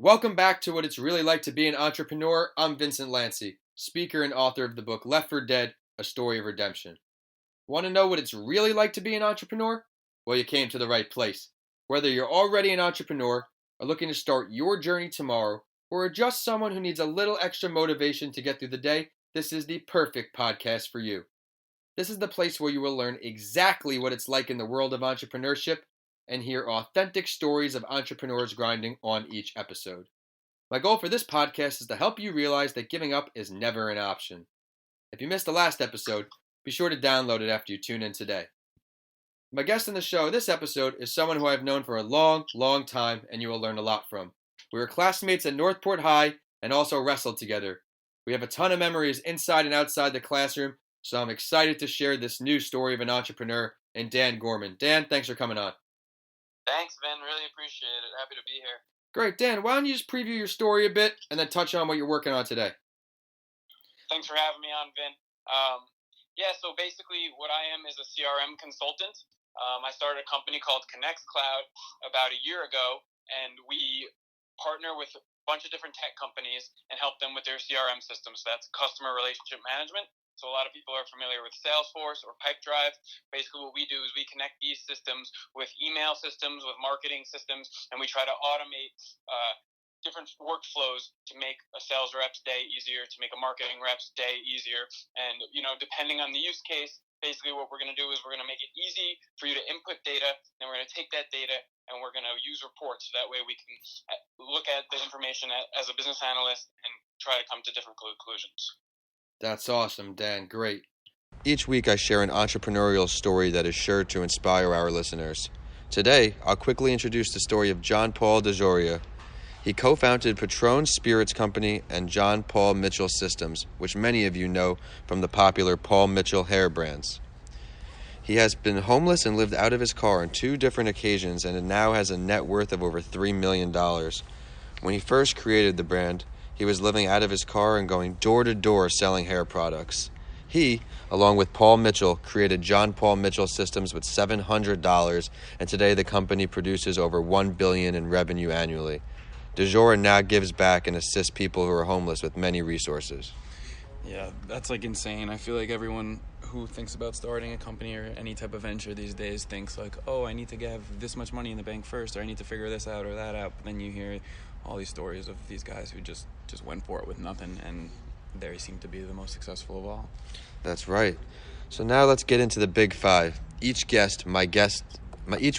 Welcome back to What It's Really Like to Be an Entrepreneur. I'm Vincent Lanci, speaker and author of the book Left for Dead, A Story of Redemption. Want to know what it's really like to be an entrepreneur? Well, you came to the right place. Whether you're already an entrepreneur, are looking to start your journey tomorrow, or are just someone who needs a little extra motivation to get through the day, this is the perfect podcast for you. This is the place where you will learn exactly what it's like in the world of entrepreneurship and hear authentic stories of entrepreneurs grinding on each episode. My goal for this podcast is to help you realize that giving up is never an option. If you missed the last episode, be sure to download it after you tune in today. My guest on the show this episode is someone who I've known for a long time and you will learn a lot from. We were classmates at Northport High and also wrestled together. We have a ton of memories inside and outside the classroom, so I'm excited to share this new story of an entrepreneur and Dan Gorman. Dan, thanks for coming on. Thanks, Vin. Really appreciate it. Happy to be here. Great. Dan, why don't you just preview your story a bit and then touch on what you're working on today? Thanks for having me on, Vin. So basically what I am is a CRM consultant. I started a company called ConnextCloud about a year ago, and we partner with a bunch of different tech companies and help them with their CRM systems. So that's customer relationship management. So a lot of people are familiar with Salesforce or Pipedrive. Basically what we do is we connect these systems with email systems, with marketing systems, and we try to automate different workflows to make a sales rep's day easier, to make a marketing rep's day easier. And, depending on the use case, basically what we're going to do is we're going to make it easy for you to input data, then we're going to take that data and we're going to use reports. So that way we can look at the information as a business analyst and try to come to different conclusions. That's awesome, Dan. Great. Each week I share an entrepreneurial story that is sure to inspire our listeners. Today, I'll quickly introduce the story of John Paul DeJoria. He co-founded Patron Spirits Company and John Paul Mitchell Systems, which many of you know from the popular Paul Mitchell hair brands. He has been homeless and lived out of his car on 2 different occasions and now has a net worth of over $3 million. When he first created the brand, he was living out of his car and going door to door selling hair products. He, along with Paul Mitchell, created John Paul Mitchell Systems with $700, and today the company produces over $1 billion in revenue annually. DeJoria now gives back and assists people who are homeless with many resources. Yeah, that's insane. I feel like everyone who thinks about starting a company or any type of venture these days thinks I need to have this much money in the bank first, or I need to figure this out or that out. But then you hear all these stories of these guys who just went for it with nothing, and they seem to be the most successful of all. That's right. So now let's get into the big 5. Each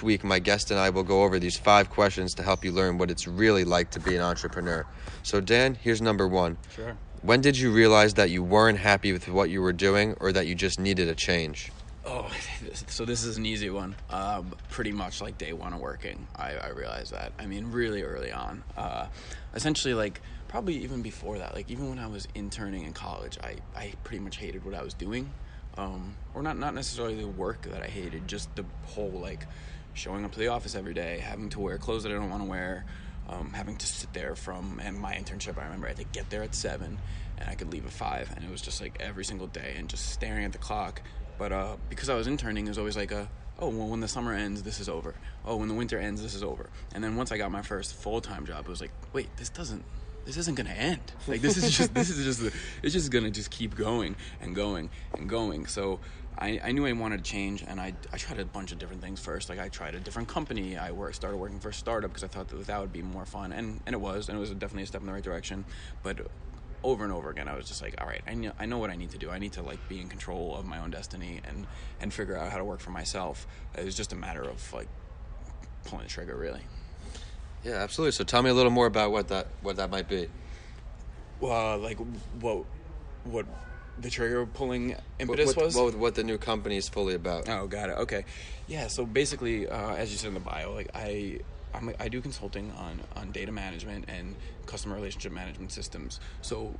week, my guest and I will go over these 5 questions to help you learn what it's really like to be an entrepreneur. So Dan, here's number 1. Sure. When did you realize that you weren't happy with what you were doing or that you just needed a change? Oh, so this is an easy one. Pretty much day 1 of working, I realized that. I mean, really early on. Essentially, probably even before that, even when I was interning in college, I pretty much hated what I was doing. Or not necessarily the work that I hated, just the whole, showing up to the office every day, having to wear clothes that I don't want to wear, having to sit there and my internship, I remember I had to get there at 7, and I could leave at 5, and it was just, every single day, and just staring at the clock. But because I was interning, it was always when the summer ends, this is over. Oh, when the winter ends, this is over. And then once I got my first full-time job, it was wait, this isn't gonna end. This is just gonna just keep going and going and going. So I knew I wanted to change, and I tried a bunch of different things first. I tried a different company. I started working for a startup because I thought that would be more fun, and it was definitely a step in the right direction. But over and over again, I was just all right, I know what I need to do. I need to be in control of my own destiny and figure out how to work for myself. It was just a matter of pulling the trigger, really. Yeah, absolutely. So tell me a little more about what that might be. What the trigger pulling impetus was? What the new company is fully about. Oh, got it. Okay. Yeah, so basically, as you said in the bio, I do consulting on data management and customer relationship management systems. So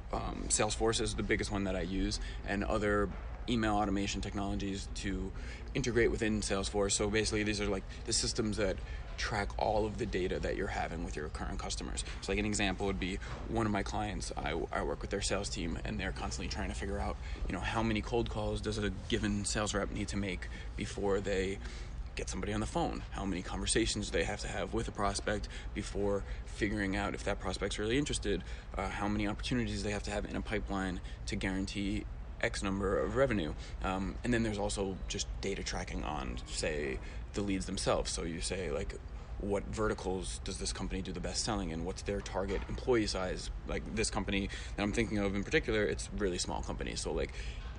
Salesforce is the biggest one that I use, and other email automation technologies to integrate within Salesforce. So basically, these are the systems that track all of the data that you're having with your current customers. So an example would be one of my clients, I work with their sales team, and they're constantly trying to figure out, how many cold calls does a given sales rep need to make before they get somebody on the phone? How many conversations do they have to have with a prospect before figuring out if that prospect's really interested? How many opportunities they have to have in a pipeline to guarantee X number of revenue? And then there's also just data tracking on, say, the leads themselves. So you say, like, what verticals does this company do the best selling in? What's their target employee size? Like this company that I'm thinking of in particular, it's really small companies. So like,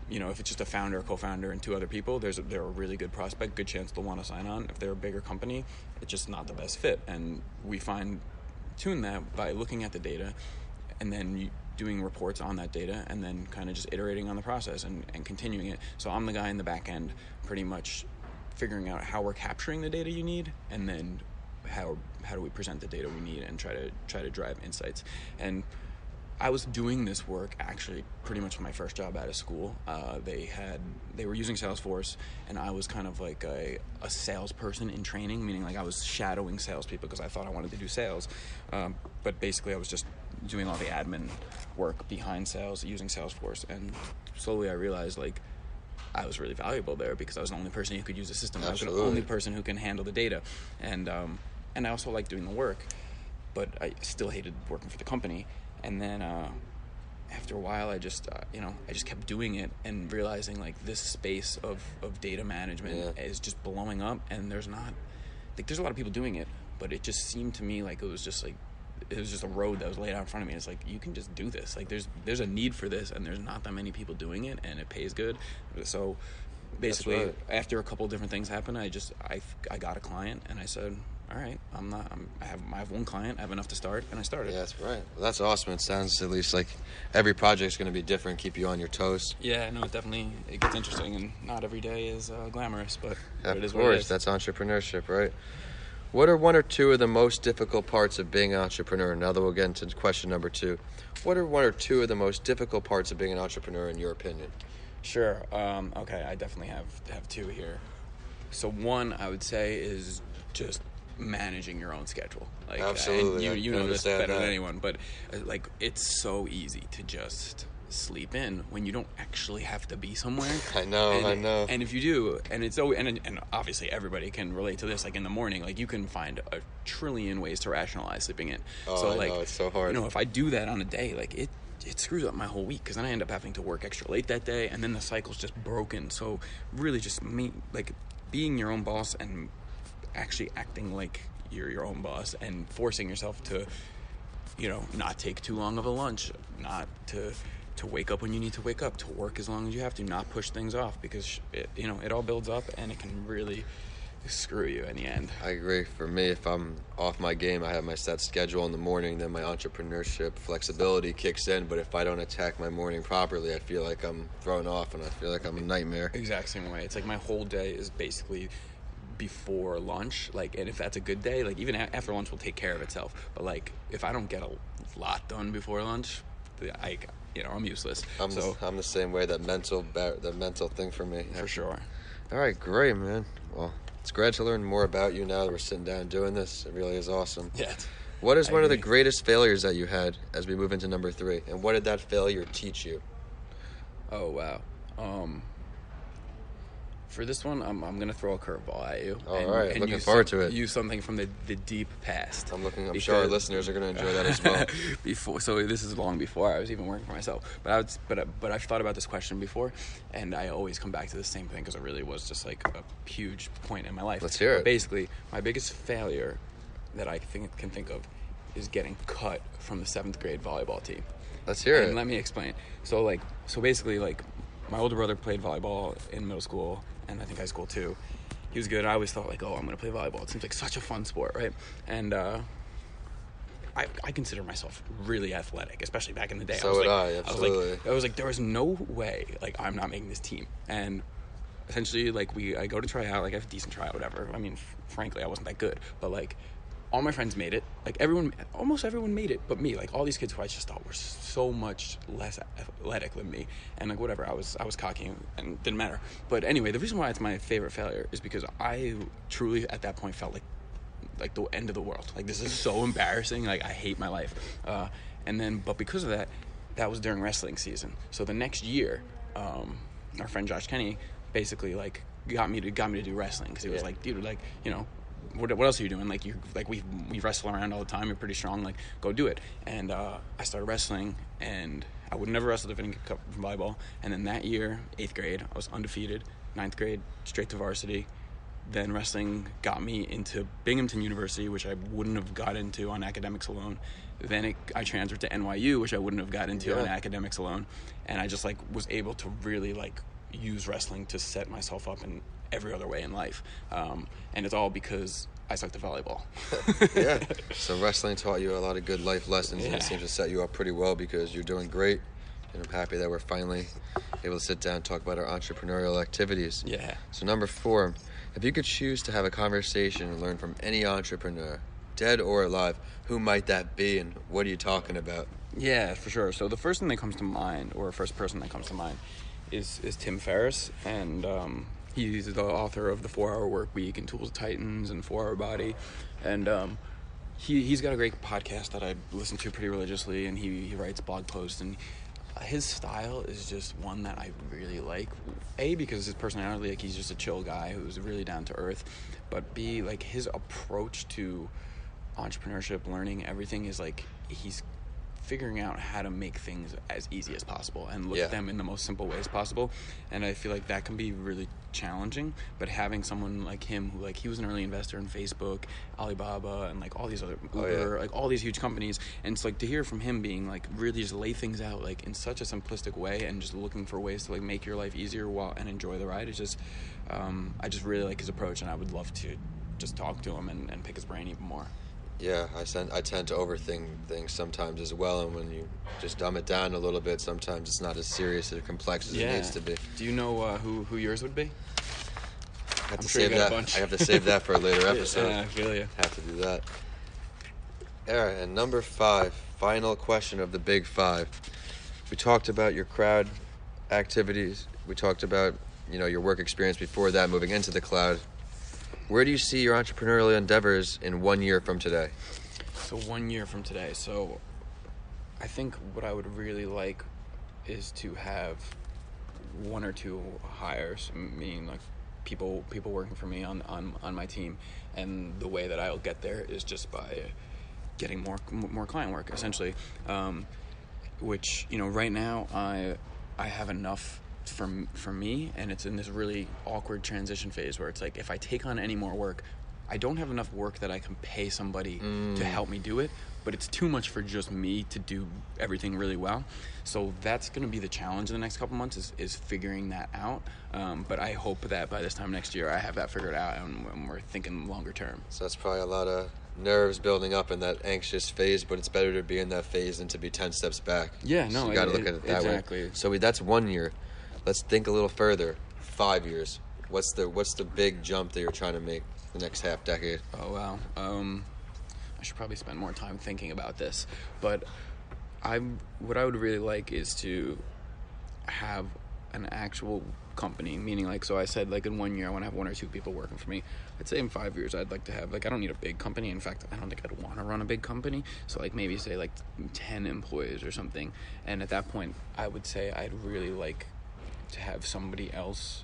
you know, if it's just a founder, co-founder, and 2 other people, they're a really good prospect, good chance they'll want to sign on. If they're a bigger company, it's just not the best fit. And we tune that by looking at the data and then doing reports on that data and then kind of just iterating on the process and continuing it. So I'm the guy in the back end pretty much figuring out how we're capturing the data you need, and then how do we present the data we need and try to drive insights. And I was doing this work actually pretty much my first job out of school. They were using Salesforce, and I was kind of like a salesperson in training, meaning like I was shadowing salespeople because I thought I wanted to do sales. But basically I was just doing all the admin work behind sales using Salesforce. And slowly I realized like I was really valuable there because I was the only person who could use the system. Absolutely. I was the only person who can handle the data. And I also liked doing the work, but I still hated working for the company. And then after a while, I just kept doing it and realizing like this space of data management is just blowing up, and there's a lot of people doing it, but it just seemed to me like it was just a road that was laid out in front of me. It's like, you can just do this. Like there's a need for this, and there's not that many people doing it, and it pays good. So basically, after a couple of different things happened, I got a client, and I said, all right, I have one client, I have enough to start, and I started. Yeah, that's right. Well, that's awesome. It sounds at least like every project's going to be different, keep you on your toes. Yeah, no, it gets interesting, and not every day is glamorous, but it is what it is. That's entrepreneurship, right? What are 1 or 2 of the most difficult parts of being an entrepreneur? Now that we'll get into question number 2. What are 1 or 2 of the most difficult parts of being an entrepreneur in your opinion? Sure. Okay, I definitely have 2 here. So 1, I would say, is just managing your own schedule. Like, absolutely. And you know this better than anyone, but like it's so easy to just sleep in when you don't actually have to be somewhere. I know. And if you do, and it's so, and obviously everybody can relate to this. Like in the morning, like you can find a trillion ways to rationalize sleeping in. Oh, I know, it's so hard. You know, if I do that on a day, like it screws up my whole week, because then I end up having to work extra late that day, and then the cycle's just broken. So really, just being your own boss and actually acting like you're your own boss and forcing yourself to, you know, not take too long of a lunch, not to wake up when you need to wake up, to work as long as you have to, not push things off, because it all builds up and it can really screw you in the end. I agree. For me, if I'm off my game, I have my set schedule in the morning, then my entrepreneurship flexibility kicks in. But if I don't attack my morning properly, I feel like I'm thrown off and I feel like I'm a nightmare. Exact same way. It's like my whole day is basically before lunch, like, and if that's a good day, like even after lunch will take care of itself, but like if I don't get a lot done before lunch, I'm useless. I'm the same way. That mental thing for me, for sure. All right, great, man. Well, it's great to learn more about you now that we're sitting down doing this. It really is awesome. Yeah. What is one of the greatest failures that you had as we move into number 3, and what did that failure teach you? Oh wow. For this one, I'm going to throw a curveball at you. All right, looking forward to it. Use something from the deep past. I'm sure our listeners are going to enjoy that as well. So this is long before I was even working for myself. But I've thought about this question before, and I always come back to the same thing because it really was just like a huge point in my life. Let's hear it. Basically, my biggest failure that I can think of is getting cut from the 7th grade volleyball team. Let's hear it. And let me explain. So basically, my older brother played volleyball in middle school, and I think high school too. He was good. I always thought, like, oh, I'm going to play volleyball. It seems like such a fun sport, right? And I consider myself really athletic, especially back in the day. So would I, absolutely. I was like, there was no way, like, I'm not making this team. And essentially, like, I go to try out, like, I have a decent tryout, whatever. I mean, frankly, I wasn't that good. But, like, all my friends made it. Like, almost everyone made it but me. Like, all these kids who I just thought were so much less athletic than me. And, like, whatever, I was cocky and it didn't matter. But anyway, the reason why it's my favorite failure is because I truly, at that point, felt like the end of the world. Like, this is so embarrassing. Like, I hate my life. But because of that, that was during wrestling season. So the next year, our friend Josh Kenny basically, like, got me to do wrestling, because he was like, dude, like, you know, what else are you doing? Like, we wrestle around all the time. You're pretty strong. Like, go do it. And I started wrestling, and I would never wrestled if I didn't get cut from volleyball. And then that year, 8th grade, I was undefeated. 9th grade, straight to varsity. Then wrestling got me into Binghamton University, which I wouldn't have got into on academics alone. Then I transferred to NYU, which I wouldn't have got into on academics alone. And I just, like, was able to really, like, use wrestling to set myself up in every other way in life. And it's all because I sucked at volleyball. Yeah. So wrestling taught you a lot of good life lessons, and it seems to set you up pretty well, because you're doing great. And I'm happy that we're finally able to sit down and talk about our entrepreneurial activities. Yeah. So number 4, if you could choose to have a conversation and learn from any entrepreneur, dead or alive, who might that be, and what are you talking about? Yeah, for sure. So the first thing that comes to mind, or first person that comes to mind, is Tim Ferriss, and he's the author of the 4-Hour Work Week and Tools of Titans and 4-Hour Body, and he's got a great podcast that I listen to pretty religiously, and he writes blog posts, and his style is just one that I really like. A, because his personality, like, he's just a chill guy who's really down to earth, but B, like, his approach to entrepreneurship, learning, everything is like, he's figuring out how to make things as easy as possible and look at them in the most simple ways possible. And I feel like that can be really challenging, but having someone like him who, like, he was an early investor in Facebook, Alibaba, and like all these other Uber, like all these huge companies, and it's like to hear from him being like really just lay things out like in such a simplistic way and just looking for ways to like make your life easier and enjoy the ride. It's just I just really like his approach, and I would love to just talk to him and pick his brain even more. Yeah, I tend to overthink things sometimes as well, and when you just dumb it down a little bit, sometimes it's not as serious or complex as it needs to be. Do you know who yours would be? I have to save that. I have to save that for a later episode. Yeah, I feel you. Have to do that. All right, and number 5, final question of the big 5. We talked about your crowd activities. We talked about, you know, your work experience before that, moving into the cloud. Where do you see your entrepreneurial endeavors in 1 year from today? So 1 year from today. So I think what I would really like is to have 1 or 2 hires, meaning like people working for me on my team. And the way that I'll get there is just by getting more client work, essentially. Which, you know, right now I have enough for me, and it's in this really awkward transition phase where it's like, if I take on any more work, I don't have enough work that I can pay somebody to help me do it, but it's too much for just me to do everything really well. So that's going to be the challenge in the next couple months is figuring that out. But I hope that by this time next year I have that figured out, and we're thinking longer term. So that's probably a lot of nerves building up in that anxious phase, but it's better to be in that phase than to be 10 steps back. Yeah, no, so you got to look at it that way. So that's 1 year. Let's think a little further. 5 years. What's the big jump that you're trying to make the next half decade? Oh, wow. I should probably spend more time thinking about this. But what I would really like is to have an actual company, meaning like, so I said like in 1 year I want to have 1 or 2 people working for me. I'd say in 5 years I'd like to have, like, I don't need a big company. In fact, I don't think I'd want to run a big company. So like maybe say like 10 employees or something. And at that point I would say I'd really like to have somebody else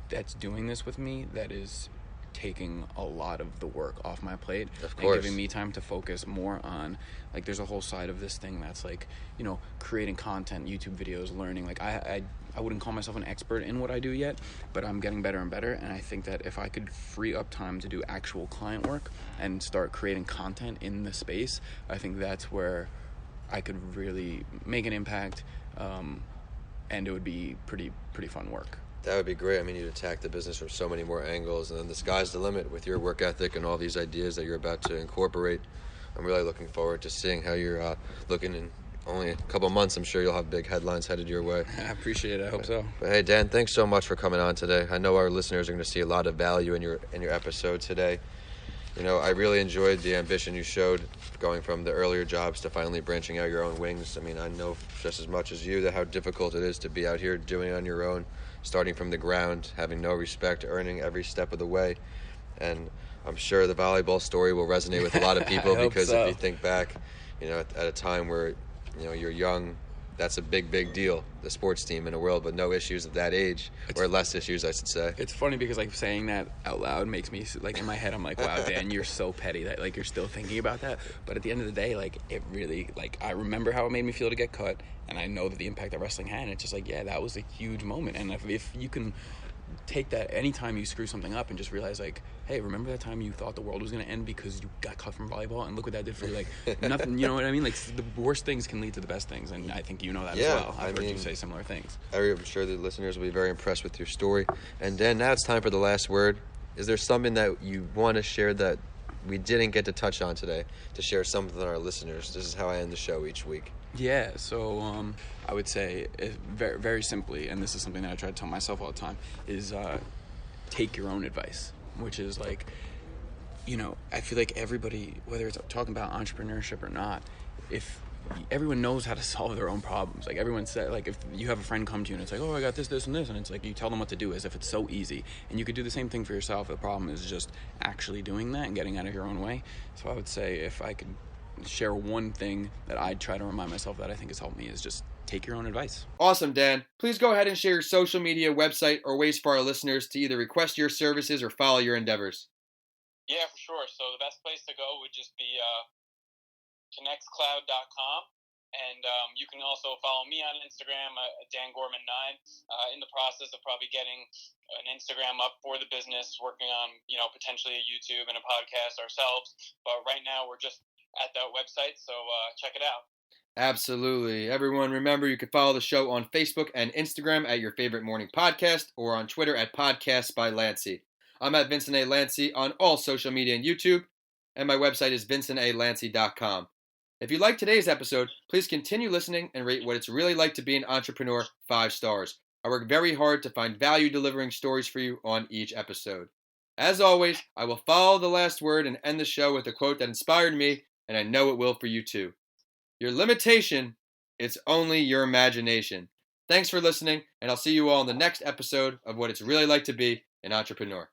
that's doing this with me that is taking a lot of the work off my plate and giving me time to focus more on, like, there's a whole side of this thing that's like, you know, creating content, YouTube videos, learning. Like I wouldn't call myself an expert in what I do yet, but I'm getting better and better, and I think that if I could free up time to do actual client work and start creating content in the space, I think that's where I could really make an impact, and it would be pretty fun work. That would be great. I mean, you'd attack the business from so many more angles, and then the sky's the limit with your work ethic and all these ideas that you're about to incorporate. I'm really looking forward to seeing how you're looking in only a couple months. I'm sure you'll have big headlines headed your way. I appreciate it. I hope so. But hey, Dan, thanks so much for coming on today. I know our listeners are going to see a lot of value in your episode today. You know, I really enjoyed the ambition you showed going from the earlier jobs to finally branching out your own wings. I mean, I know just as much as you that how difficult it is to be out here doing it on your own, starting from the ground, having no respect, earning every step of the way. And I'm sure the volleyball story will resonate with a lot of people because if you think back, you know, at a time where, you know, you're young, that's a big deal, the sports team in a world with no issues at that age, or less issues, I should say. It's funny because like saying that out loud makes me like in my head I'm like, wow, Dan, you're so petty that like you're still thinking about that. But at the end of the day, like it really, like I remember how it made me feel to get cut, and I know that the impact that wrestling had, and it's just like, yeah, that was a huge moment. And if you can take that anytime you screw something up and just realize like, hey, remember that time you thought the world was going to end because you got cut from volleyball, and look what that did for you. Like nothing, you know what I mean? Like the worst things can lead to the best things, and I think you know that as well. I've heard you say similar things. I'm sure the listeners will be very impressed with your story. And Dan, now it's time for the last word. Is there something that you want to share that we didn't get to touch on today, to share something with our listeners? This is how I end the show each week. Yeah, so I would say very, very simply, and this is something that I try to tell myself all the time, is take your own advice, which is like, you know, I feel like everybody, whether it's talking about entrepreneurship or not, if everyone knows how to solve their own problems. Like everyone said, like if you have a friend come to you and it's like, oh, I got this, and this, and it's like you tell them what to do as if it's so easy. And you could do the same thing for yourself. The problem is just actually doing that and getting out of your own way. So I would say if I could share one thing that I try to remind myself that I think has helped me is just take your own advice. Awesome, Dan. Please go ahead and share your social media, website, or ways for our listeners to either request your services or follow your endeavors. Yeah, for sure. So the best place to go would just be connectscloud.com. And you can also follow me on Instagram, Dan Gorman 9. In the process of probably getting an Instagram up for the business, working on, you know, potentially a YouTube and a podcast ourselves. But right now we're just at that website, so check it out. Absolutely. Everyone, remember you can follow the show on Facebook and Instagram at your favorite morning podcast, or on Twitter at PodcastsByLanci. I'm at Vincent A. Lanci on all social media and YouTube, and my website is vincentalanci.com. If you liked today's episode, please continue listening and rate What It's Really Like to Be an Entrepreneur 5 stars. I work very hard to find value-delivering stories for you on each episode. As always, I will follow the last word and end the show with a quote that inspired me, and I know it will for you too. Your limitation, it's only your imagination. Thanks for listening, and I'll see you all in the next episode of What It's Really Like to Be an Entrepreneur.